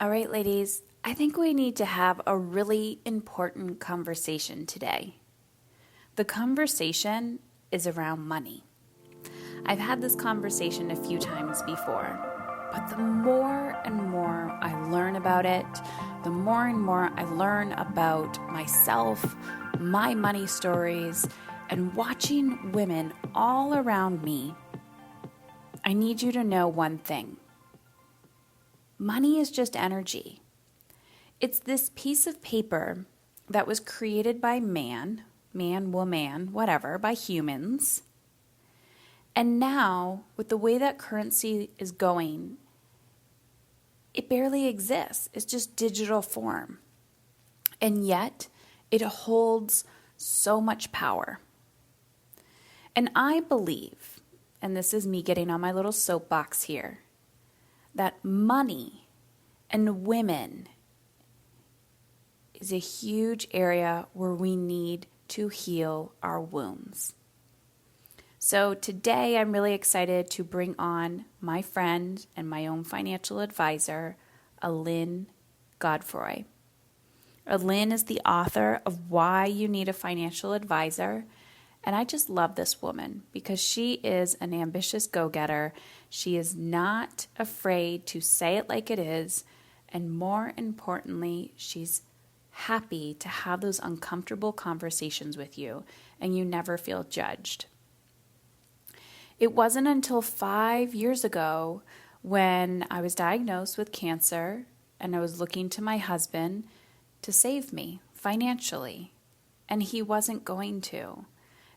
All right, ladies, I think we need to have a really important conversation today. The conversation is around money. I've had this conversation a few times before, but the more and more I learn about it, the more and more I learn about myself, my money stories, and watching women all around me, I need you to know one thing. Money is just energy. It's this piece of paper that was created by man, woman, whatever, by humans. And now, with the way that currency is going, it barely exists. It's just digital form. And yet, it holds so much power. And I believe, and this is me getting on my little soapbox here, that money and women is a huge area where we need to heal our wounds. So today I'm really excited to bring on my friend and my own financial advisor, Alynn Godfroy. Alynn is the author of Why You Need a Financial Advisor. And I just love this woman because she is an ambitious go-getter. She is not afraid to say it like it is. And more importantly, she's happy to have those uncomfortable conversations with you and you never feel judged. It wasn't until 5 years ago when I was diagnosed with cancer and I was looking to my husband to save me financially, and he wasn't going to.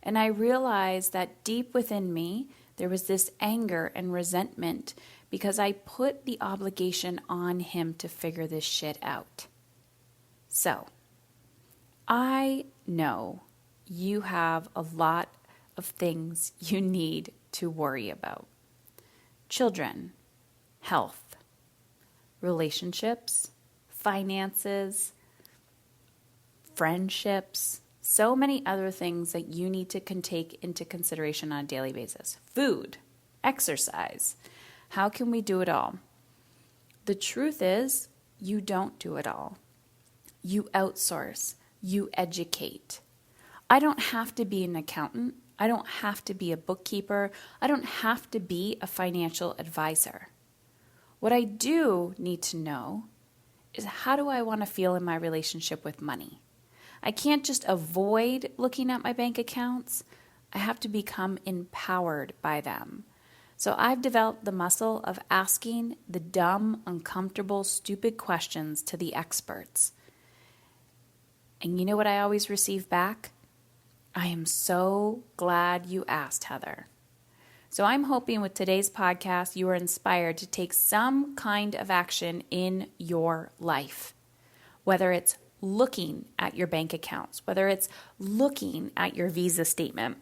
And I realized that deep within me, there was this anger and resentment because I put the obligation on him to figure this shit out. So, I know you have a lot of things you need to worry about. Children, health, relationships, finances, friendships, so many other things that you need to take into consideration on a daily basis. Food, exercise. How can we do it all? The truth is, you don't do it all. You outsource. You educate. I don't have to be an accountant. I don't have to be a bookkeeper. I don't have to be a financial advisor. What I do need to know is how do I want to feel in my relationship with money? I can't just avoid looking at my bank accounts. I have to become empowered by them. So I've developed the muscle of asking the dumb, uncomfortable, stupid questions to the experts. And you know what I always receive back? I am so glad you asked, Heather. So I'm hoping with today's podcast, you are inspired to take some kind of action in your life, whether it's looking at your bank accounts, whether it's looking at your Visa statement,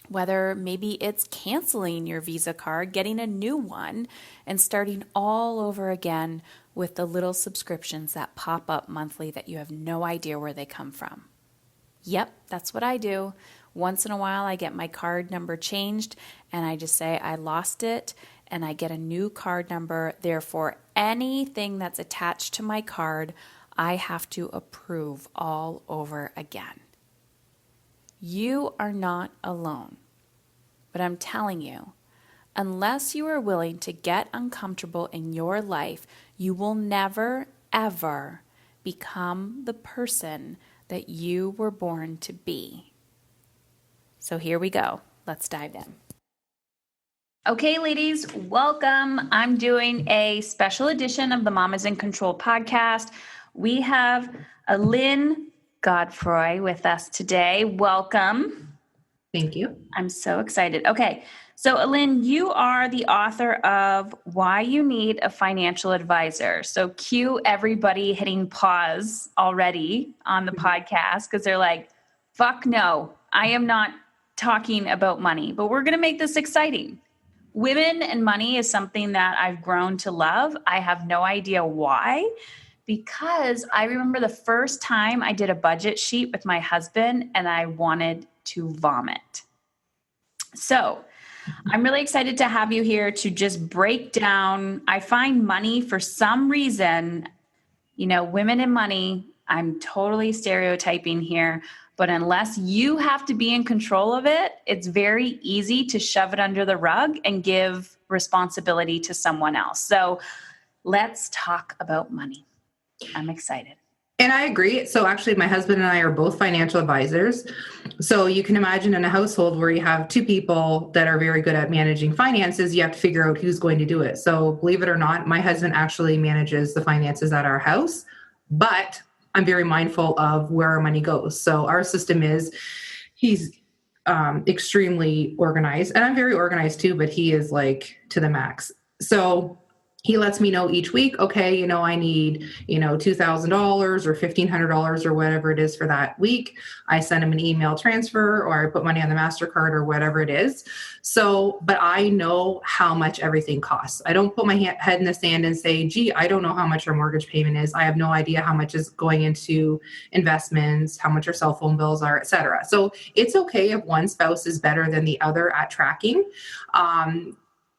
whether maybe it's canceling your Visa card, getting a new one, and starting all over again with the little subscriptions that pop up monthly that you have no idea where they come from. Yep, that's what I do. Once in a while, I get my card number changed, and I just say I lost it, and I get a new card number. Therefore, anything that's attached to my card, I have to approve all over again. You are not alone. But I'm telling you, unless you are willing to get uncomfortable in your life, you will never, ever become the person that you were born to be. So here we go. Let's dive in. Okay, ladies, welcome. I'm doing a special edition of the Mamas in Control podcast. We have Alynn Godfroy with us today. Welcome. Thank you. I'm so excited. Okay, so Alynn, you are the author of Why You Need a Financial Advisor. So cue everybody hitting pause already on the podcast because they're like, fuck no, I am not talking about money, but we're going to make this exciting. Women and money is something that I've grown to love. I have no idea why. Because I remember the first time I did a budget sheet with my husband and I wanted to vomit. So I'm really excited to have you here to just break down. I find money for some reason, women and money, I'm totally stereotyping here, but unless you have to be in control of it, it's very easy to shove it under the rug and give responsibility to someone else. So let's talk about money. I'm excited. And I agree. So actually, my husband and I are both financial advisors. So you can imagine in a household where you have two people that are very good at managing finances, you have to figure out who's going to do it. So believe it or not, my husband actually manages the finances at our house, but I'm very mindful of where our money goes. So our system is he's extremely organized, and I'm very organized too, but he is like to the max. So he lets me know each week, okay, I need, $2,000 or $1,500 or whatever it is for that week. I send him an email transfer, or I put money on the MasterCard or whatever it is. So, but I know how much everything costs. I don't put my head in the sand and say, gee, I don't know how much our mortgage payment is. I have no idea how much is going into investments, how much our cell phone bills are, et cetera. So it's okay if one spouse is better than the other at tracking.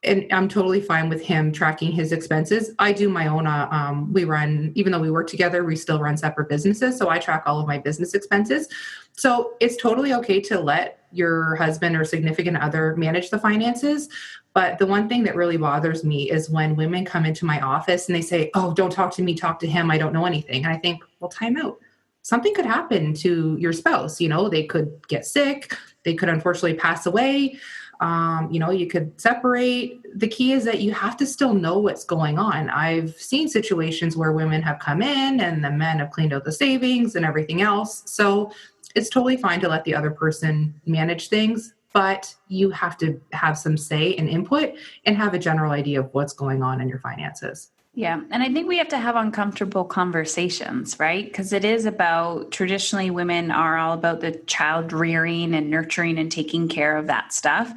And I'm totally fine with him tracking his expenses. I do my own, we run, even though we work together, we still run separate businesses. So I track all of my business expenses. So it's totally okay to let your husband or significant other manage the finances. But the one thing that really bothers me is when women come into my office and they say, oh, don't talk to me, talk to him. I don't know anything. And I think, well, time out. Something could happen to your spouse. They could get sick. They could unfortunately pass away. You could separate. The key is that you have to still know what's going on. I've seen situations where women have come in and the men have cleaned out the savings and everything else. So it's totally fine to let the other person manage things, but you have to have some say and input and have a general idea of what's going on in your finances. Yeah. And I think we have to have uncomfortable conversations, right? Because it is about, traditionally, women are all about the child rearing and nurturing and taking care of that stuff.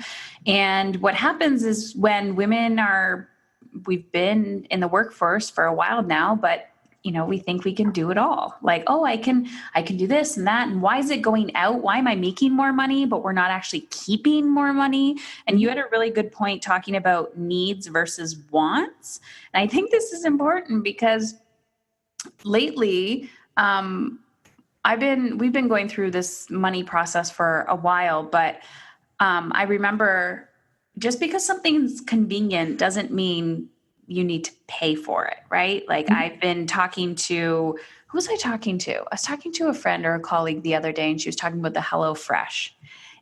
And what happens is when we've been in the workforce for a while now, but we think we can do it all. Like, oh, I can do this and that. And why is it going out? Why am I making more money, but we're not actually keeping more money? And you had a really good point talking about needs versus wants. And I think this is important because lately, we've been going through this money process for a while, but I remember just because something's convenient doesn't mean you need to pay for it, right? Like I've been talking to, who was I talking to? I was talking to a friend or a colleague the other day, and she was talking about the HelloFresh.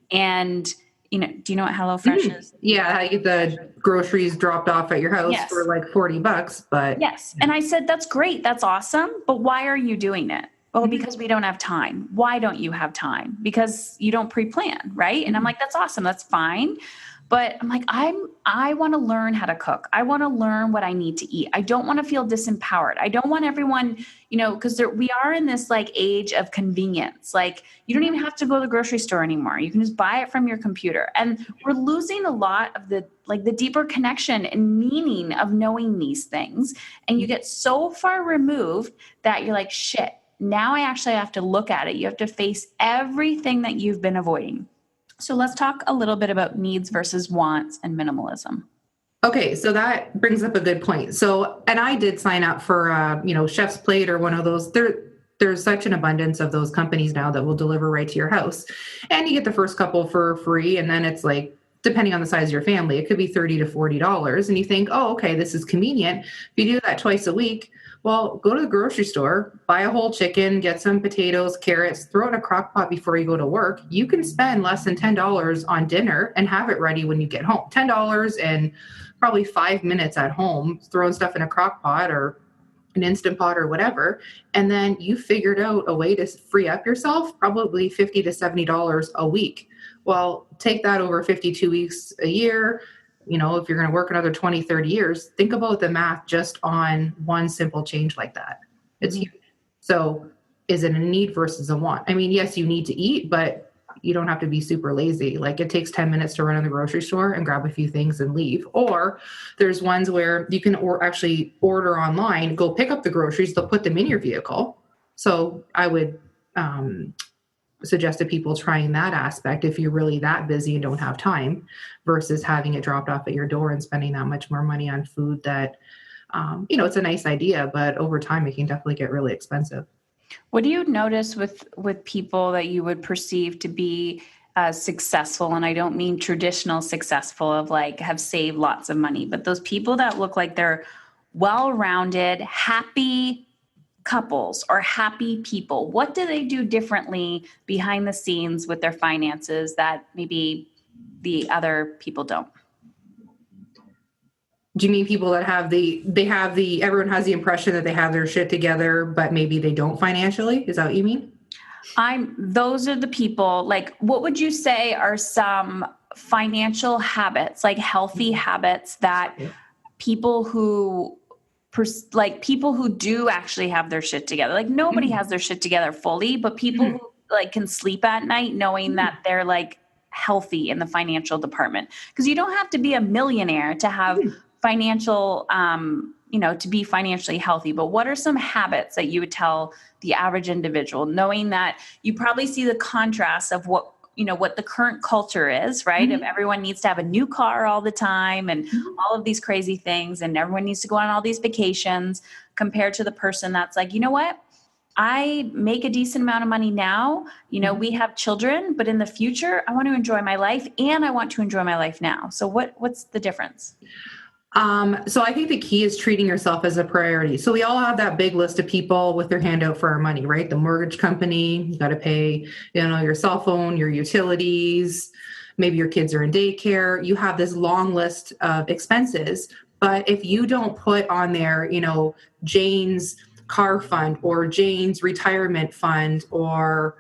And, do you know what HelloFresh is? Yeah, how you get the groceries dropped off at your house for like $40, but. Yes. And I said, that's great. That's awesome. But why are you doing it? Well, because we don't have time. Why don't you have time? Because you don't pre-plan, right? And I'm like, that's awesome. That's fine. But I'm like, I want to learn how to cook. I want to learn what I need to eat. I don't want to feel disempowered. I don't want everyone, because we are in this like age of convenience. Like you don't even have to go to the grocery store anymore. You can just buy it from your computer. And we're losing a lot of the deeper connection and meaning of knowing these things. And you get so far removed that you're like, shit, now I actually have to look at it. You have to face everything that you've been avoiding. So let's talk a little bit about needs versus wants and minimalism. Okay, so that brings up a good point. So, and I did sign up for, Chef's Plate or one of those. There's such an abundance of those companies now that will deliver right to your house. And you get the first couple for free. And then it's like, depending on the size of your family, it could be $30 to $40. And you think, oh, okay, this is convenient. If you do that twice a week, well, go to the grocery store, buy a whole chicken, get some potatoes, carrots, throw it in a crock pot before you go to work. You can spend less than $10 on dinner and have it ready when you get home. $10 and probably 5 minutes at home, throwing stuff in a crock pot or an Instant Pot or whatever. And then you figured out a way to free up yourself, probably $50 to $70 a week. Well, take that over 52 weeks a year. If you're going to work another 20, 30 years, think about the math just on one simple change like that. It's huge. So is it a need versus a want? I mean, yes, you need to eat, but you don't have to be super lazy. Like it takes 10 minutes to run in the grocery store and grab a few things and leave. Or there's ones where you can actually order online, go pick up the groceries. They'll put them in your vehicle. So I would suggest to people trying that aspect if you're really that busy and don't have time, versus having it dropped off at your door and spending that much more money on food that, it's a nice idea, but over time it can definitely get really expensive. What do you notice with people that you would perceive to be successful? And I don't mean traditional successful of like have saved lots of money, but those people that look like they're well-rounded, happy couples or happy people. What do they do differently behind the scenes with their finances that maybe the other people don't? Do you mean people that everyone has the impression that they have their shit together, but maybe they don't financially? Is that what you mean? Those are the people, like, what would you say are some financial habits, like healthy habits that people who do actually have their shit together, like nobody has their shit together fully, but people who like can sleep at night knowing that they're like healthy in the financial department? Because you don't have to be a millionaire to have financial, to be financially healthy. But what are some habits that you would tell the average individual, knowing that you probably see the contrast of what the current culture is, right? If everyone needs to have a new car all the time and all of these crazy things, and everyone needs to go on all these vacations, compared to the person that's like, you know what? I make a decent amount of money now. We have children, but in the future, I want to enjoy my life, and I want to enjoy my life now. So what's the difference? So I think the key is treating yourself as a priority. So we all have that big list of people with their hand out for our money, right? The mortgage company, you got to pay, your cell phone, your utilities, maybe your kids are in daycare. You have this long list of expenses. But if you don't put on there, Jane's car fund or Jane's retirement fund or,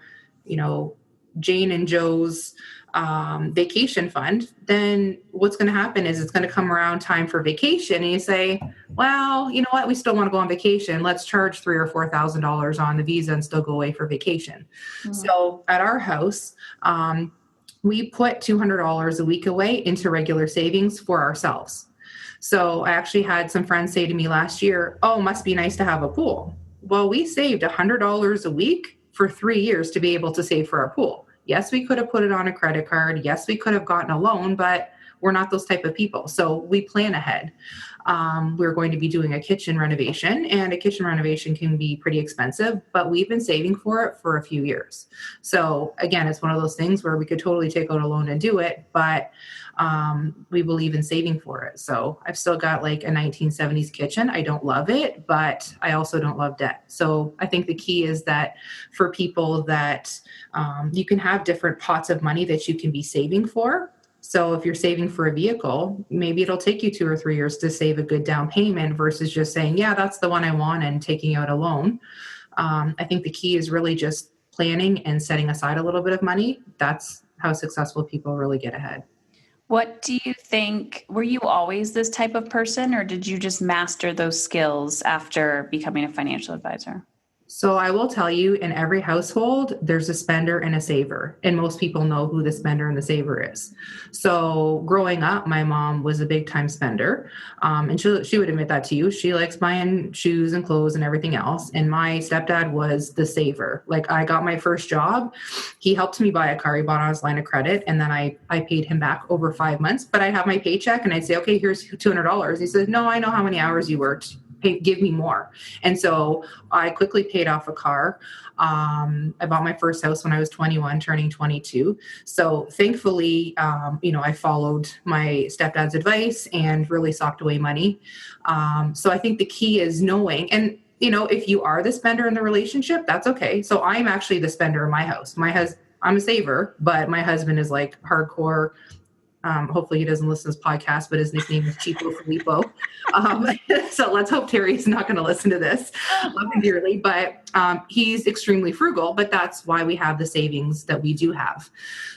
Jane and Joe's vacation fund, then what's going to happen is it's going to come around time for vacation and you say, well, you know what, we still want to go on vacation. Let's charge $3,000 or $4,000 on the visa and still go away for vacation. So at our house, we put $200 a week away into regular savings for ourselves. So I actually had some friends say to me last year, oh, must be nice to have a pool. Well, we saved $100 a week for 3 years to be able to save for our pool. Yes, we could have put it on a credit card. Yes, we could have gotten a loan, but we're not those type of people. So we plan ahead. We're going to be doing a kitchen renovation, and a kitchen renovation can be pretty expensive, but we've been saving for it for a few years. So again, it's one of those things where we could totally take out a loan and do it, but we believe in saving for it. So I've still got like a 1970s kitchen. I don't love it, but I also don't love debt. So I think the key is that for people that you can have different pots of money that you can be saving for. So if you're saving for a vehicle, maybe it'll take you 2 or 3 years to save a good down payment versus just saying, yeah, that's the one I want and taking out a loan. I think the key is really just planning and setting aside a little bit of money. That's how successful people really get ahead. What do you think, were you always this type of person, or did you just master those skills after becoming a financial advisor? So I will tell you, in every household, there's a spender and a saver, and most people know who the spender and the saver is. So growing up, my mom was a big time spender, and she would admit that to you. She likes buying shoes and clothes and everything else. And my stepdad was the saver. Like, I got my first job, he helped me buy a car. He bought on his line of credit, and then I paid him back over 5 months. But I'd have my paycheck, and I'd say, okay, here's $200. He said, no, I know how many hours you worked. Give me more. And so I quickly paid off a car. I bought my first house when I was 21, turning 22. So thankfully, I followed my stepdad's advice and really socked away money. So I think the key is knowing, and if you are the spender in the relationship, that's okay. So I'm actually the spender in my house. I'm a saver, but my husband is like hardcore. Hopefully he doesn't listen to this podcast, but his nickname is Chico Filippo. So let's hope Terry's not going to listen to this. Love him dearly, but he's extremely frugal, but that's why we have the savings that we do have.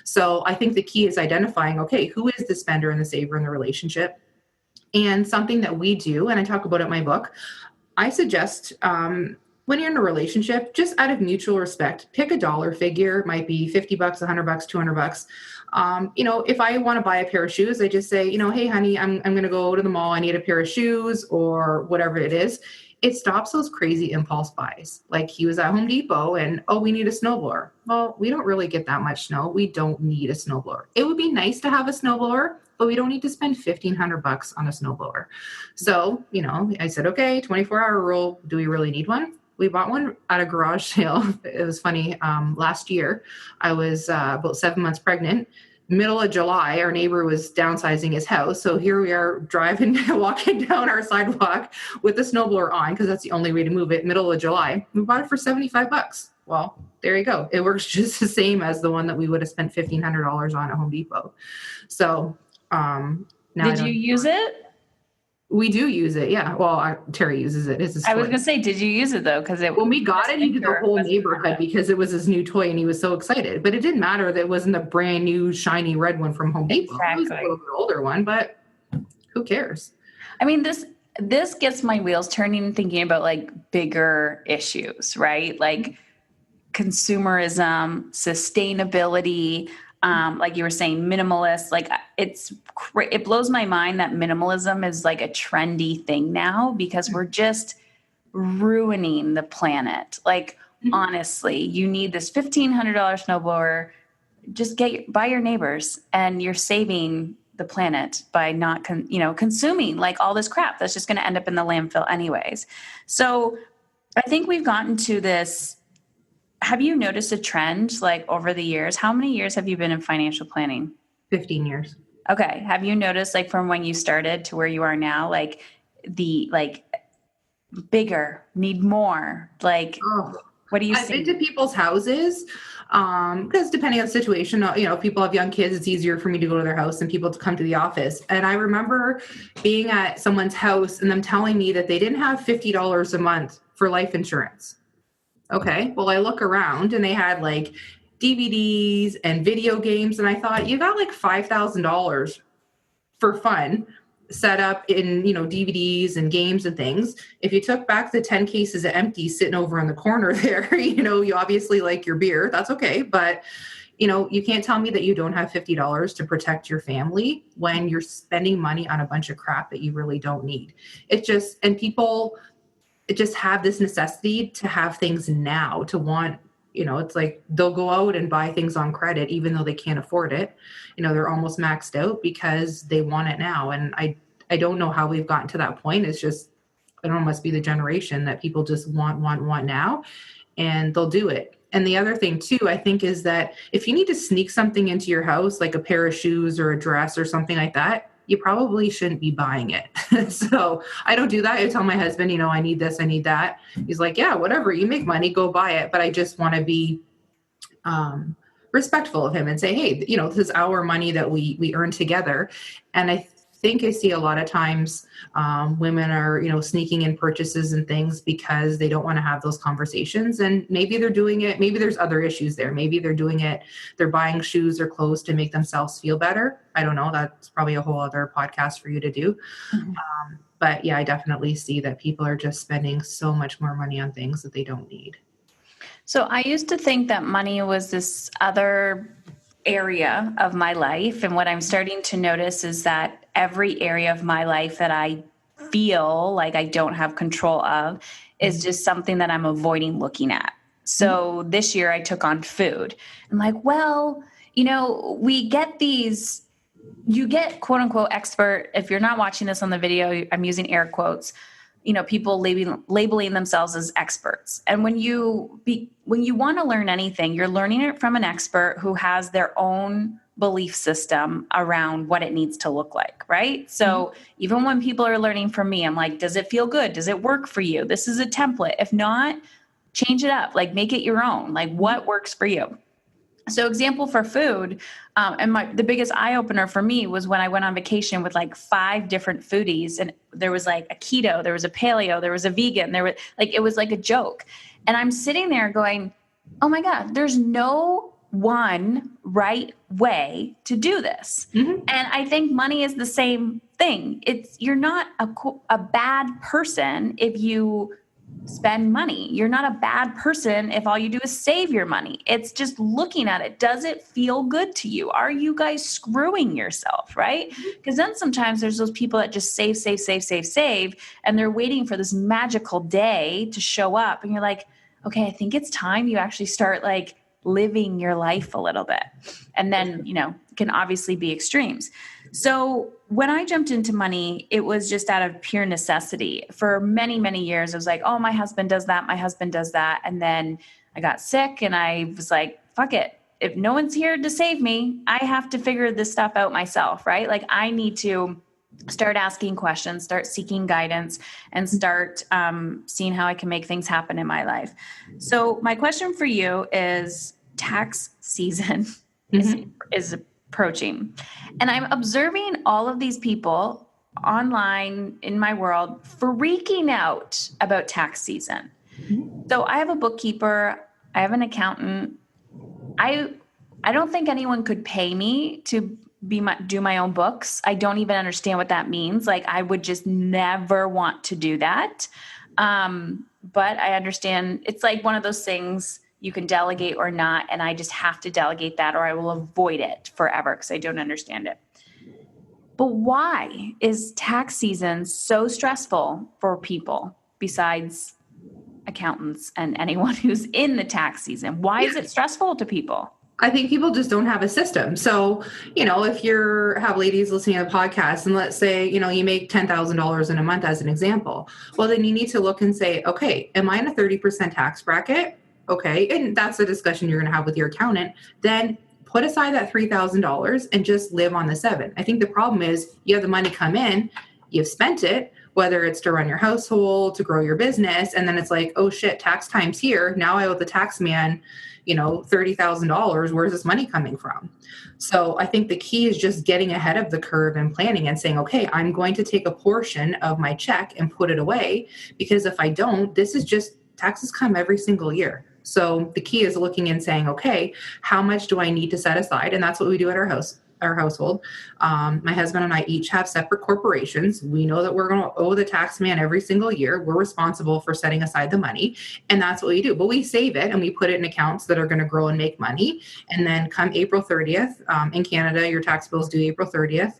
So I think the key is identifying, okay, who is the spender and the saver in the relationship? And something that we do, and I talk about it in my book, I suggest when you're in a relationship, just out of mutual respect, pick a dollar figure. It might be $50, $100, $200. If I want to buy a pair of shoes, I just say, hey, honey, I'm going to go to the mall. I need a pair of shoes or whatever it is. it stops those crazy impulse buys. Like he was at Home Depot and, oh, we need a snowblower. Well, we don't really get that much snow. We don't need a snowblower. It would be nice to have a snowblower, but we don't need to spend $1,500 on a snowblower. So, I said, okay, 24-hour rule. Do we really need one? We bought one at a garage sale. It was funny. Last year, I was about 7 months pregnant. Middle of July, our neighbor was downsizing his house. So here we are driving, walking down our sidewalk with the snowblower on, because that's the only way to move it. Middle of July, we bought it for $75. Well, there you go. It works just the same as the one that we would have spent $1,500 on at Home Depot. So now did you use it? We do use it, yeah. Well, Terry uses it. I was going to say, did you use it though? Because when we got it, he did the whole neighborhood because it was his new toy and he was so excited. But it didn't matter that it wasn't a brand new shiny red one from Home Depot. Exactly. It was a little bit older one, but who cares? I mean, this gets my wheels turning, thinking about like bigger issues, right? Like consumerism, sustainability. Like you were saying, minimalist, like it blows my mind that minimalism is like a trendy thing now because we're just ruining the planet. Like, honestly, you need this $1,500 snowblower, just buy your neighbors and you're saving the planet by not, consuming like all this crap that's just going to end up in the landfill anyways. So I think we've gotten to this. Have you noticed a trend like over the years? How many years have you been in financial planning? 15 years. Okay. Have you noticed like from when you started to where you are now, like bigger, need more, like, what do you see? I've been to people's houses because depending on the situation, if people have young kids, it's easier for me to go to their house than people to come to the office. And I remember being at someone's house and them telling me that they didn't have $50 a month for life insurance. Okay, well, I look around and they had like DVDs and video games. And I thought, you got like $5,000 for fun set up in, DVDs and games and things. If you took back the 10 cases of empty sitting over in the corner there, you obviously like your beer. That's okay. But, you can't tell me that you don't have $50 to protect your family when you're spending money on a bunch of crap that you really don't need. People just have this necessity to have things now, to want, it's like they'll go out and buy things on credit, even though they can't afford it. They're almost maxed out because they want it now. And I don't know how we've gotten to that point. It's just, I don't know, it must be the generation that people just want now, and they'll do it. And the other thing too, I think, is that if you need to sneak something into your house, like a pair of shoes or a dress or something like that, you probably shouldn't be buying it. So I don't do that. I tell my husband, I need this, I need that. He's like, yeah, whatever, you make money, go buy it. But I just want to be respectful of him and say, hey, this is our money that we earn together. And I think I see a lot of times women are, sneaking in purchases and things because they don't want to have those conversations. And maybe they're doing it. Maybe there's other issues there. Maybe they're doing it. They're buying shoes or clothes to make themselves feel better. I don't know. That's probably a whole other podcast for you to do. Mm-hmm. But yeah, I definitely see that people are just spending so much more money on things that they don't need. So I used to think that money was this other area of my life. And what I'm starting to notice is that every area of my life that I feel like I don't have control of is just something that I'm avoiding looking at. So this year I took on food. I'm like, well, we get these, you get quote unquote expert. If you're not watching this on the video, I'm using air quotes, people labeling themselves as experts. And when you want to learn anything, you're learning it from an expert who has their own belief system around what it needs to look like, right? So even when people are learning from me, I'm like, does it feel good? Does it work for you? This is a template. If not, change it up, like make it your own, like what works for you. So example for food, and the biggest eye opener for me was when I went on vacation with like 5 different foodies, and there was like a keto, there was a paleo, there was a vegan, it was like a joke. And I'm sitting there going, oh my God, there's no one right way to do this. Mm-hmm. And I think money is the same thing. You're not a bad person if you spend money. You're not a bad person if all you do is save your money. It's just looking at it. Does it feel good to you? Are you guys screwing yourself, right? Because then sometimes there's those people that just save, and they're waiting for this magical day to show up. And you're like, okay, I think it's time you actually start like living your life a little bit. And then, it can obviously be extremes. So when I jumped into money, it was just out of pure necessity. For many, many years, I was like, oh, my husband does that. My husband does that. And then I got sick and I was like, fuck it. If no one's here to save me, I have to figure this stuff out myself, right? Like I need to start asking questions, start seeking guidance, and start seeing how I can make things happen in my life. So my question for you is, tax season is approaching. And I'm observing all of these people online in my world freaking out about tax season. So I have a bookkeeper, I have an accountant. I don't think anyone could pay me to do my own books. I don't even understand what that means. Like I would just never want to do that. But I understand it's like one of those things you can delegate or not. And I just have to delegate that or I will avoid it forever because I don't understand it. But why is tax season so stressful for people besides accountants and anyone who's in the tax season? Why is it stressful to people? I think people just don't have a system. So, if have ladies listening to the podcast and let's say, you make $10,000 in a month as an example, well, then you need to look and say, okay, am I in a 30% tax bracket? Okay. And that's a discussion you're going to have with your accountant. Then put aside that $3,000 and just live on the 7. I think the problem is you have the money come in, you've spent it, whether it's to run your household, to grow your business. And then it's like, oh shit, tax time's here. Now I owe the tax man, $30,000. Where's this money coming from? So I think the key is just getting ahead of the curve and planning and saying, okay, I'm going to take a portion of my check and put it away, because if I don't, this is just taxes come every single year. So the key is looking and saying, okay, how much do I need to set aside? And that's what we do at our household. My husband and I each have separate corporations. We know that we're going to owe the tax man every single year. We're responsible for setting aside the money. And that's what we do. But we save it and we put it in accounts that are going to grow and make money. And then come April 30th, in Canada, your tax bills due April 30th.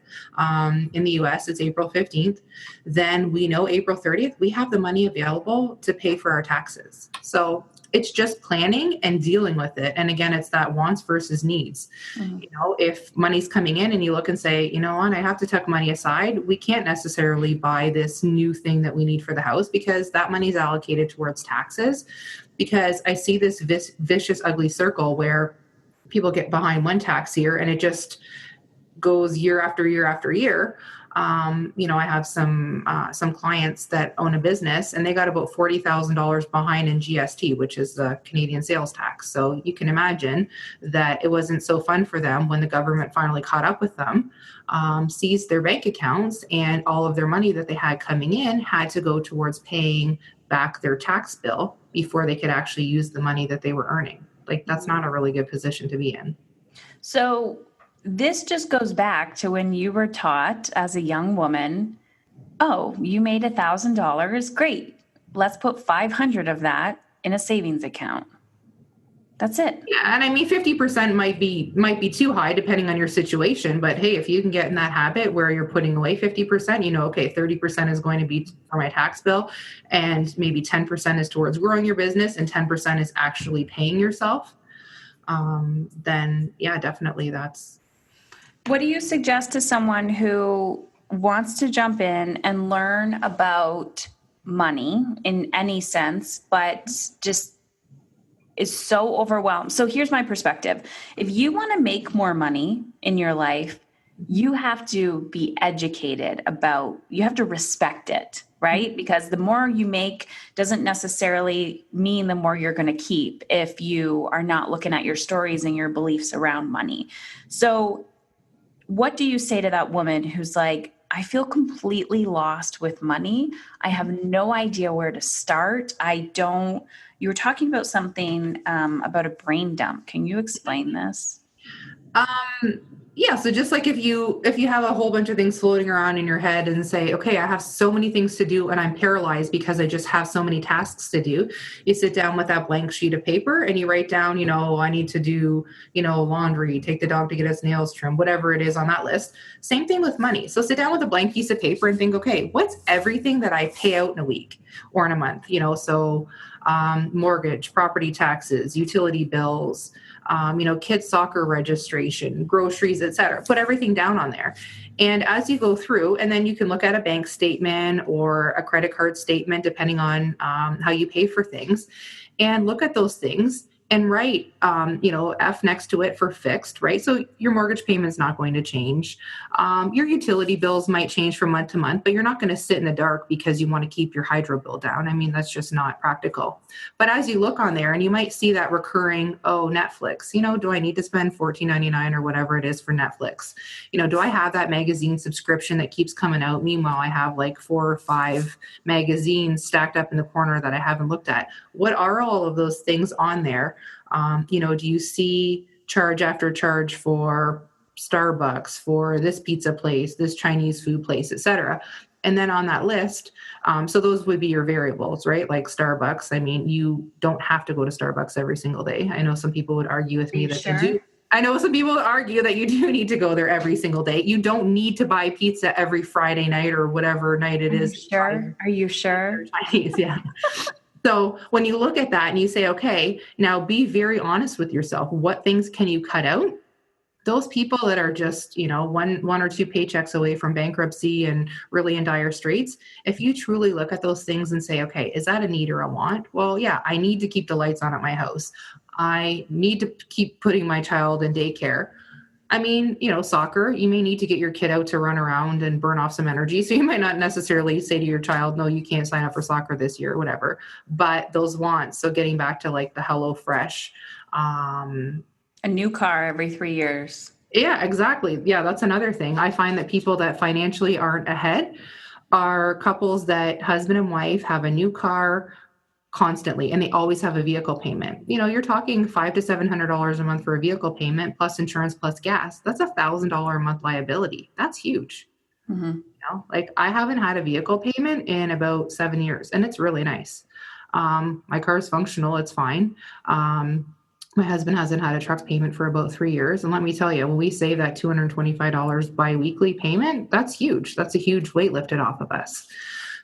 In the US, it's April 15th. Then we know April 30th, we have the money available to pay for our taxes. So it's just planning and dealing with it. And again, it's that wants versus needs. Mm-hmm. If money's coming in and you look and say, I have to tuck money aside, we can't necessarily buy this new thing that we need for the house because that money is allocated towards taxes. Because I see this vicious, ugly circle where people get behind one tax year and it just goes year after year after year. I have some clients that own a business and they got about $40,000 behind in GST, which is the Canadian sales tax. So you can imagine that it wasn't so fun for them when the government finally caught up with them, seized their bank accounts, and all of their money that they had coming in had to go towards paying back their tax bill before they could actually use the money that they were earning. Like that's not a really good position to be in. So this just goes back to when you were taught as a young woman, oh, you made $1,000. Great. Let's put 500 of that in a savings account. That's it. Yeah. And I mean, 50% might be too high depending on your situation, but hey, if you can get in that habit where you're putting away 50%, okay, 30% is going to be for my tax bill and maybe 10% is towards growing your business and 10% is actually paying yourself. Then yeah, definitely that's. What do you suggest to someone who wants to jump in and learn about money in any sense, but just is so overwhelmed? So here's my perspective. If you want to make more money in your life, you have to be educated you have to respect it, right? Because the more you make doesn't necessarily mean the more you're going to keep if you are not looking at your stories and your beliefs around money. So what do you say to that woman who's like, I feel completely lost with money. I have no idea where to start. You were talking about something about a brain dump. Can you explain this? Yeah, so just like if you have a whole bunch of things floating around in your head and say, okay, I have so many things to do and I'm paralyzed because I just have so many tasks to do, you sit down with that blank sheet of paper and you write down, I need to do, laundry, take the dog to get his nails trimmed, whatever it is on that list. Same thing with money. So sit down with a blank piece of paper and think, okay, what's everything that I pay out in a week or in a month? Mortgage, property taxes, utility bills, kids soccer registration, groceries, etc. Put everything down on there. And as you go through, and then you can look at a bank statement or a credit card statement, depending on how you pay for things, and look at those things and write, F next to it for fixed, right? So your mortgage payment's not going to change. Your utility bills might change from month to month, but you're not going to sit in the dark because you want to keep your hydro bill down. I mean, that's just not practical. But as you look on there and you might see that recurring, Netflix, do I need to spend $14.99 or whatever it is for Netflix? Do I have that magazine subscription that keeps coming out? Meanwhile, I have like 4 or 5 magazines stacked up in the corner that I haven't looked at. What are all of those things on there? Do you see charge after charge for Starbucks, for this pizza place, this Chinese food place, etc.? And then on that list, so those would be your variables, right? Like Starbucks. I mean, you don't have to go to Starbucks every single day. I know some people would argue with me that you do. I know some people would argue that you do need to go there every single day. You don't need to buy pizza every Friday night or whatever night it is. Sure. Are you sure? Chinese, yeah. So when you look at that and you say, okay, now be very honest with yourself. What things can you cut out? Those people that are just, one or two paychecks away from bankruptcy and really in dire straits, if you truly look at those things and say, okay, is that a need or a want? Well, yeah, I need to keep the lights on at my house. I need to keep putting my child in daycare. I mean, soccer, you may need to get your kid out to run around and burn off some energy. So you might not necessarily say to your child, no, you can't sign up for soccer this year or whatever. But those wants, so getting back to like the HelloFresh. A new car every 3 years. Yeah, exactly. Yeah, that's another thing. I find that people that financially aren't ahead are couples that husband and wife have a new car constantly, and they always have a vehicle payment. You're talking $500 to $700 a month for a vehicle payment, plus insurance, plus gas. That's $1,000 a month liability. That's huge. Mm-hmm. Like I haven't had a vehicle payment in about 7 years, and it's really nice. My car is functional. It's fine. My husband hasn't had a truck payment for about 3 years. And let me tell you, when we save that $225 biweekly payment, that's huge. That's a huge weight lifted off of us.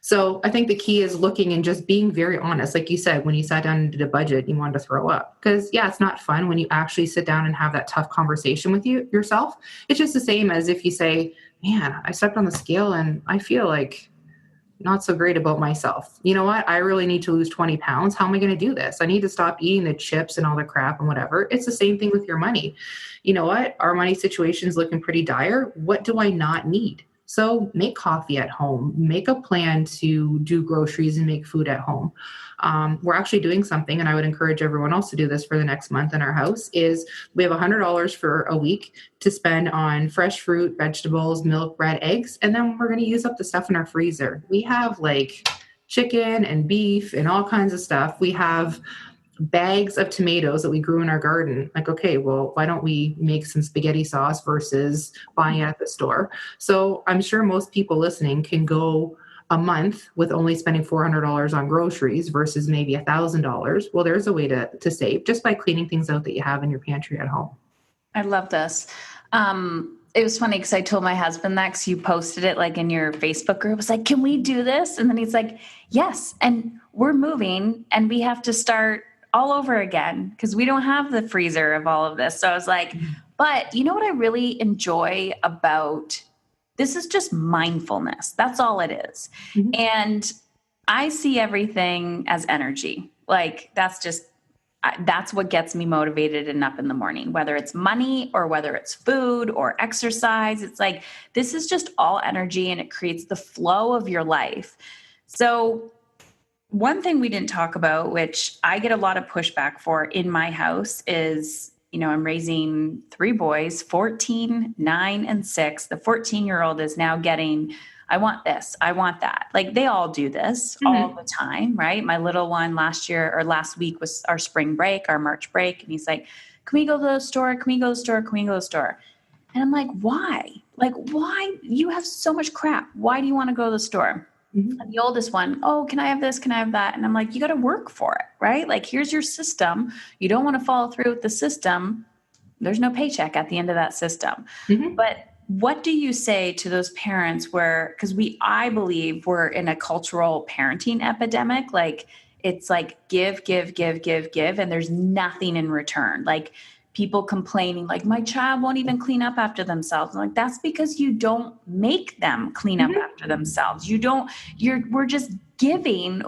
So I think the key is looking and just being very honest. Like you said, when you sat down and did a budget, you wanted to throw up. Because yeah, it's not fun when you actually sit down and have that tough conversation with yourself. It's just the same as if you say, man, I stepped on the scale and I feel like not so great about myself. You know what? I really need to lose 20 pounds. How am I going to do this? I need to stop eating the chips and all the crap and whatever. It's the same thing with your money. You know what? Our money situation is looking pretty dire. What do I not need? So make coffee at home, make a plan to do groceries and make food at home. We're actually doing something, and I would encourage everyone else to do this for the next month in our house, is we have $100 for a week to spend on fresh fruit, vegetables, milk, bread, eggs, and then we're going to use up the stuff in our freezer. We have like chicken and beef and all kinds of stuff. We have bags of tomatoes that we grew in our garden. Like, okay, well, why don't we make some spaghetti sauce versus buying it at the store? So I'm sure most people listening can go a month with only spending $400 on groceries versus maybe $1,000. Well, there's a way to save just by cleaning things out that you have in your pantry at home. I love this. It was funny because I told my husband that, because you posted it like in your Facebook group. I was like, can we do this? And then he's like, yes. And we're moving and we have to start all over again because we don't have the freezer of all of this. So I was like, but you know what I really enjoy about this is just mindfulness. That's all it is. Mm-hmm. And I see everything as energy. Like that's what gets me motivated and up in the morning, whether it's money or whether it's food or exercise. It's like, this is just all energy and it creates the flow of your life. So one thing we didn't talk about, which I get a lot of pushback for in my house, is, I'm raising 3 boys, 14, 9, and 6. The 14-year-old is now getting, I want this, I want that. Like they all do this all the time, right? My little one last week was our spring break, our March break. And he's like, can we go to the store? Can we go to the store? Can we go to the store? And I'm like, why? Like, why? You have so much crap. Why do you want to go to the store? Mm-hmm. And the oldest one, oh, can I have this? Can I have that? And I'm like, you got to work for it, right? Like, here's your system. You don't want to follow through with the system. There's no paycheck at the end of that system. Mm-hmm. But what do you say to those parents where, because I believe we're in a cultural parenting epidemic, like it's like give, give, give, give, give, and there's nothing in return. Like people complaining, like my child won't even clean up after themselves. I'm like, that's because you don't make them clean up after themselves. We're just giving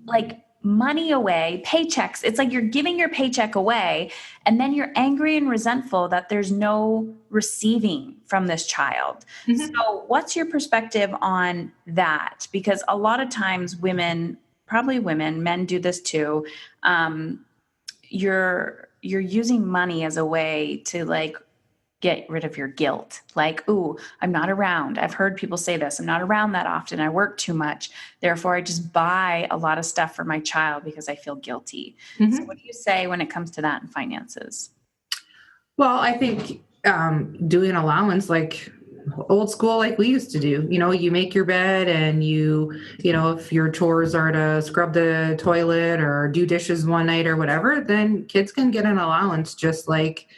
like money away, paychecks. It's like you're giving your paycheck away and then you're angry and resentful that there's no receiving from this child. Mm-hmm. So what's your perspective on that? Because a lot of times men do this too. You're using money as a way to like get rid of your guilt. Like, ooh, I'm not around. I've heard people say this. I'm not around that often. I work too much. Therefore, I just buy a lot of stuff for my child because I feel guilty. Mm-hmm. So what do you say when it comes to that in finances? Well, I think doing allowance like old school, like we used to do, you make your bed and if your chores are to scrub the toilet or do dishes one night or whatever, then kids can get an allowance just like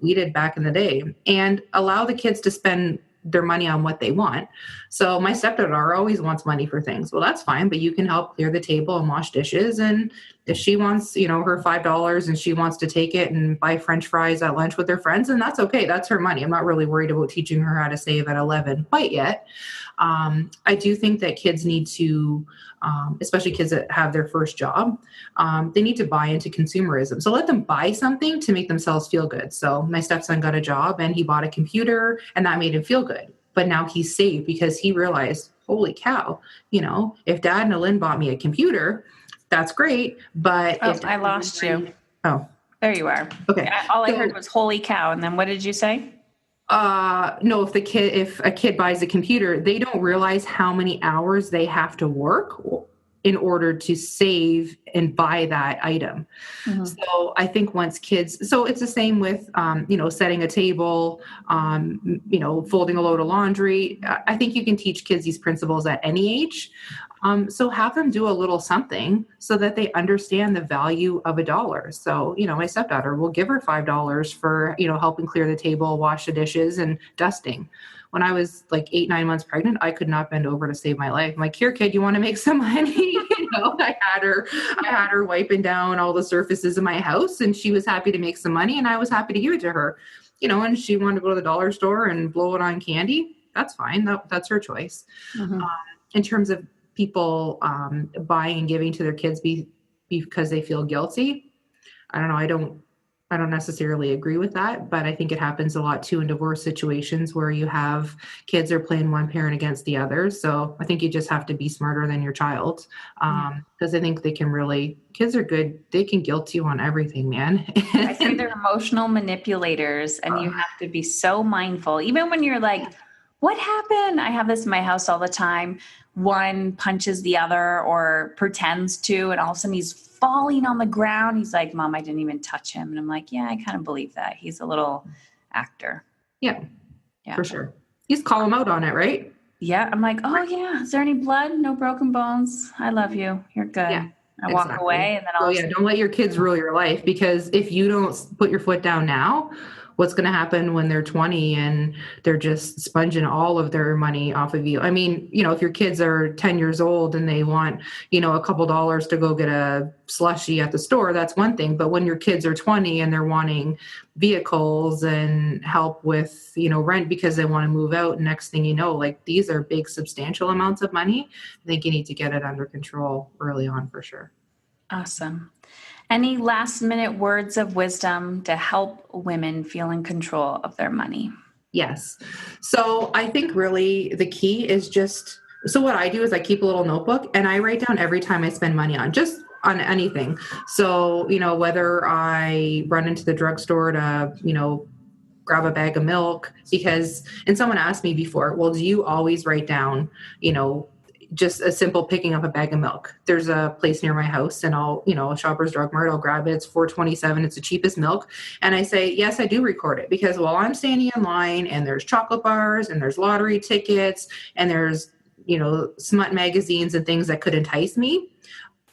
we did back in the day, and allow the kids to spend their money on what they want. So my stepdaughter always wants money for things. Well, that's fine, but you can help clear the table and wash dishes. And if she wants, her $5 and she wants to take it and buy French fries at lunch with her friends, and that's okay. That's her money. I'm not really worried about teaching her how to save at 11 quite yet. I do think that kids need to, especially kids that have their first job, they need to buy into consumerism. So let them buy something to make themselves feel good. So my stepson got a job and he bought a computer and that made him feel good. But now he's saved because he realized, holy cow, if Dad and Alynn bought me a computer, that's great. But if I lost you. Oh, there you are. Okay. All I heard was holy cow. And then what did you say? No, if a kid buys a computer, they don't realize how many hours they have to work in order to save and buy that item. Mm-hmm. So I think so it's the same with, setting a table, folding a load of laundry. I think you can teach kids these principles at any age. So have them do a little something so that they understand the value of $1. So, my stepdaughter will give her $5 for, helping clear the table, wash the dishes and dusting. When I was like 8-9 months pregnant, I could not bend over to save my life. I'm like, here, kid, you want to make some money? I had her wiping down all the surfaces in my house and she was happy to make some money and I was happy to give it to her, and she wanted to go to the dollar store and blow it on candy. That's fine. That's her choice. Mm-hmm. In terms of people buying and giving to their kids because they feel guilty, I don't know. I don't necessarily agree with that, but I think it happens a lot too in divorce situations where you have kids are playing one parent against the other. So I think you just have to be smarter than your child because I think kids are good. They can guilt you on everything, man. I say they're emotional manipulators and you have to be so mindful. Even when you're like, what happened? I have this in my house all the time. One punches the other or pretends to, and all of a sudden he's falling on the ground. He's like, Mom, I didn't even touch him. And I'm like, yeah, I kind of believe that. He's a little actor. Yeah, for sure. You just call him out on it, right? Yeah. I'm like, oh yeah. Is there any blood? No broken bones. I love you. You're good. Yeah, I walk away and then don't let your kids rule your life, because if you don't put your foot down now, what's going to happen when they're 20 and they're just sponging all of their money off of you? I mean, if your kids are 10 years old and they want, a couple dollars to go get a slushie at the store, that's one thing. But when your kids are 20 and they're wanting vehicles and help with, rent because they want to move out, next thing you know, like these are big, substantial amounts of money. I think you need to get it under control early on for sure. Awesome. Any last minute words of wisdom to help women feel in control of their money? Yes. So I think really the key is so what I do is I keep a little notebook and I write down every time I spend money on anything. So, whether I run into the drugstore to, grab a bag of milk, and someone asked me before, well, do you always write down, just a simple picking up a bag of milk. There's a place near my house and I'll, Shoppers Drug Mart, I'll grab it. It's $4.27. It's the cheapest milk. And I say, yes, I do record it because while I'm standing in line and there's chocolate bars and there's lottery tickets and there's, smut magazines and things that could entice me,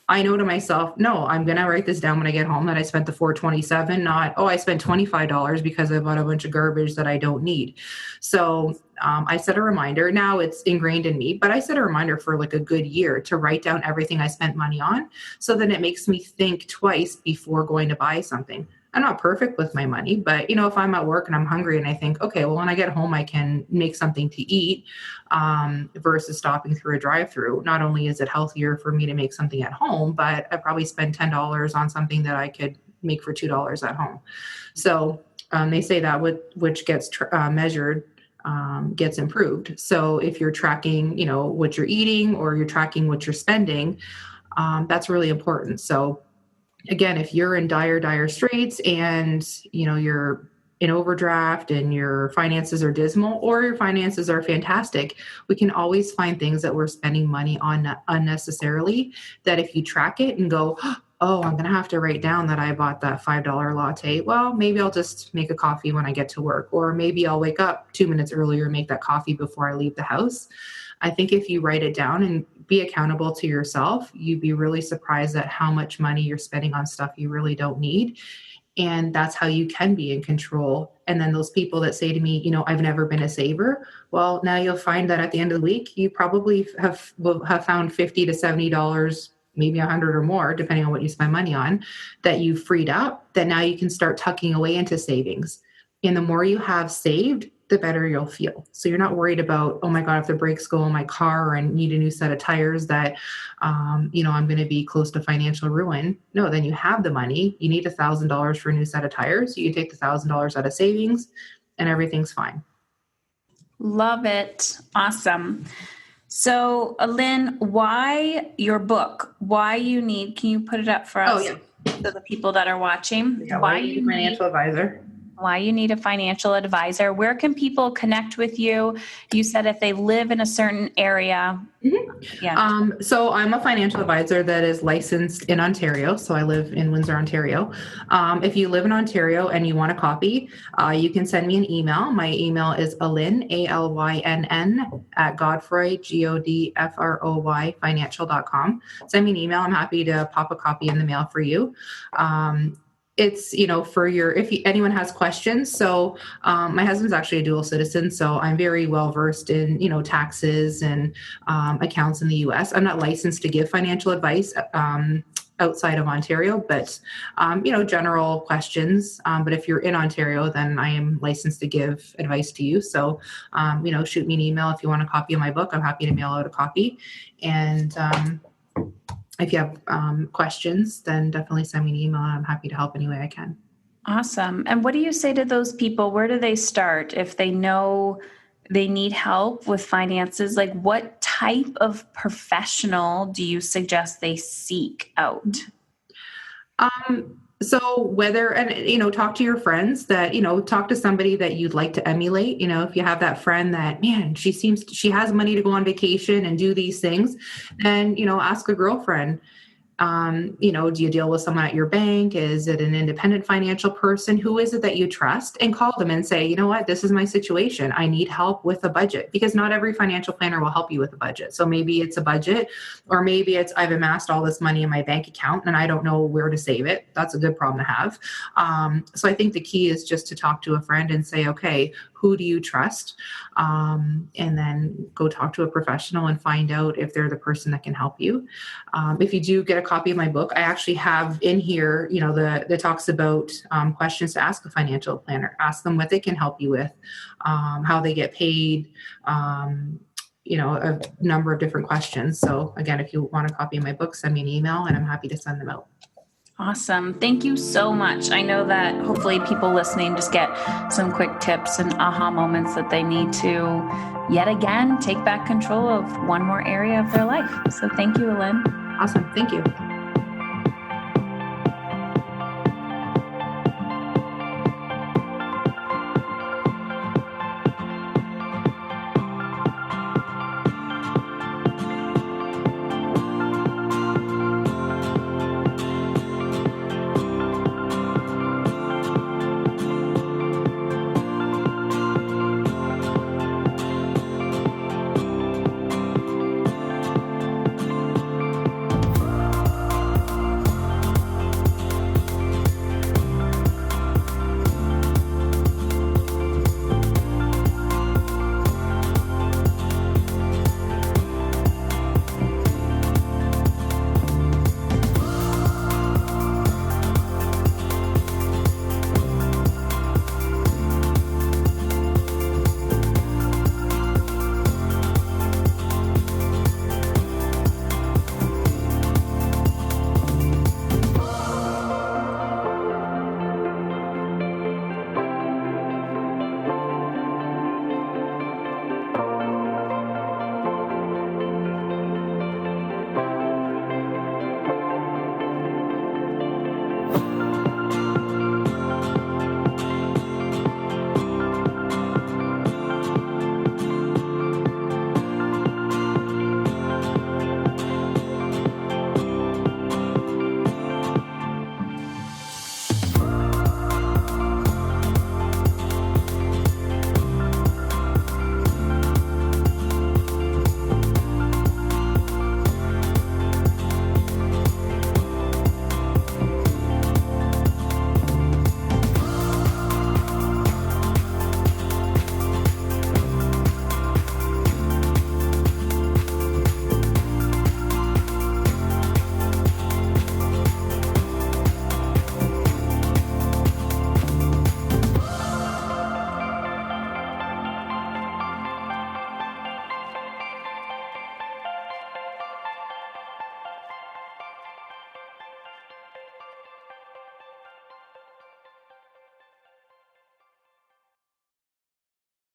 I know to myself, no, I'm going to write this down when I get home that I spent the $4.27, not, I spent $25 because I bought a bunch of garbage that I don't need. So I set a reminder. Now it's ingrained in me, but I set a reminder for like a good year to write down everything I spent money on. So then it makes me think twice before going to buy something. I'm not perfect with my money, but if I'm at work and I'm hungry and I think, okay, well, when I get home, I can make something to eat versus stopping through a drive-through. Not only is it healthier for me to make something at home, but I probably spend $10 on something that I could make for $2 at home. So they say that which gets measured gets improved. So if you're tracking, what you're eating or you're tracking what you're spending, that's really important. So again, if you're in dire straits and, you're in overdraft and your finances are dismal or your finances are fantastic, we can always find things that we're spending money on unnecessarily that if you track it and go, oh, I'm going to have to write down that I bought that $5 latte. Well, maybe I'll just make a coffee when I get to work, or maybe I'll wake up 2 minutes earlier and make that coffee before I leave the house. I think if you write it down and be accountable to yourself, you'd be really surprised at how much money you're spending on stuff you really don't need. And that's how you can be in control. And then those people that say to me, I've never been a saver. Well, now you'll find that at the end of the week, you probably will have found $50 to $70, maybe $100 or more, depending on what you spend money on, that you freed up, that now you can start tucking away into savings. And the more you have saved, the better you'll feel. So you're not worried about, oh my God, if the brakes go on my car and need a new set of tires that, I'm going to be close to financial ruin. No, then you have the money. You need $1,000 for a new set of tires. You can take the $1,000 out of savings and everything's fine. Love it. Awesome. So Alynn, why your book? Why you need, can you put it up for us? Oh, yeah. So the people that are watching, Yeah, why you need a financial advisor? Why you need a financial advisor. Where can people connect with you? You said if they live in a certain area. Mm-hmm. Yeah. So I'm a financial advisor that is licensed in Ontario. So I live in Windsor, Ontario. If you live in Ontario and you want a copy, you can send me an email. My email is Alynn, ALYNN at Godfroy, GODFROY, financial.com. Send me an email. I'm happy to pop a copy in the mail for you. It's, if anyone has questions. So my husband's actually a dual citizen, so I'm very well versed in, taxes and accounts in the U.S. I'm not licensed to give financial advice outside of Ontario, but, general questions. But if you're in Ontario, then I am licensed to give advice to you. So, shoot me an email if you want a copy of my book. I'm happy to mail out a copy. And if you have questions, then definitely send me an email. I'm happy to help any way I can. Awesome. And what do you say to those people? Where do they start if they know they need help with finances? Like, what type of professional do you suggest they seek out? So whether, and, talk to your friends that, talk to somebody that you'd like to emulate. If you have that friend that, man, she has money to go on vacation and do these things, then, ask a girlfriend. Do you deal with someone at your bank? Is it an independent financial person? Who is it that you trust? And call them and say, you know what, this is my situation. I need help with a budget, because not every financial planner will help you with a budget. So maybe it's a budget, or maybe it's, I've amassed all this money in my bank account and I don't know where to save it. That's a good problem to have. So I think the key is just to talk to a friend and say, okay, who do you trust? And then go talk to a professional and find out if they're the person that can help you. If you do get a copy of my book, I actually have in here, that talks about questions to ask a financial planner. Ask them what they can help you with, how they get paid, a number of different questions. So again, if you want a copy of my book, send me an email and I'm happy to send them out. Awesome. Thank you so much. I know that hopefully people listening just get some quick tips and aha moments that they need to, yet again, take back control of one more area of their life. So thank you, Alynn. Awesome. Thank you.